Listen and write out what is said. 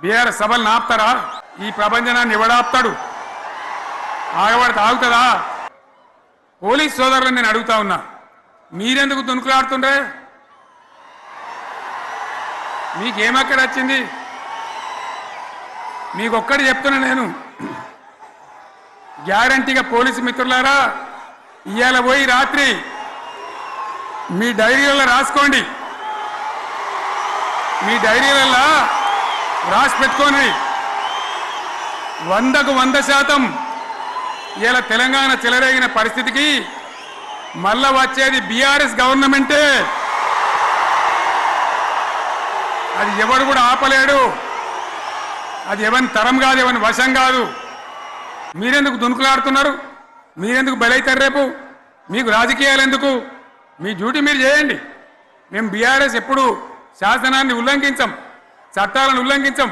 BRS సభలు నాపుతారా? ఈ ప్రపంచనాన్ని ఎవడాపుతాడు? ఆగబడితే ఆగుతుందా? Police సోదరులను నేను అడుగుతా ఉన్నా, మీరెందుకు దునుకులాడుతుండే? మీకేమక్కడ వచ్చింది? మీకొక్కటి చెప్తున్నా నేను, గ్యారంటీగా పోలీసు మిత్రులారా, ఇవాళ పోయి రాత్రి మీ డైరీలలో రాసుకోండి, మీ డైరీలలో రాసి పెట్టుకోండి. 100కు 100% ఇలా తెలంగాణ చెలరేగిన పరిస్థితికి మళ్ళా వచ్చేది బీఆర్ఎస్ గవర్నమెంటే. అది ఎవడు కూడా ఆపలేడు. అది ఎవరి తరం కాదు, ఎవరి వశం కాదు. మీరెందుకు దునుకులాడుతున్నారు? మీరెందుకు బలైతారు? రేపు మీకు రాజకీయాలు ఎందుకు? మీ డ్యూటీ మీరు చేయండి. మేము బీఆర్ఎస్ ఎప్పుడు శాసనాన్ని ఉల్లంఘించం, చట్టాలను ఉల్లంఘించం.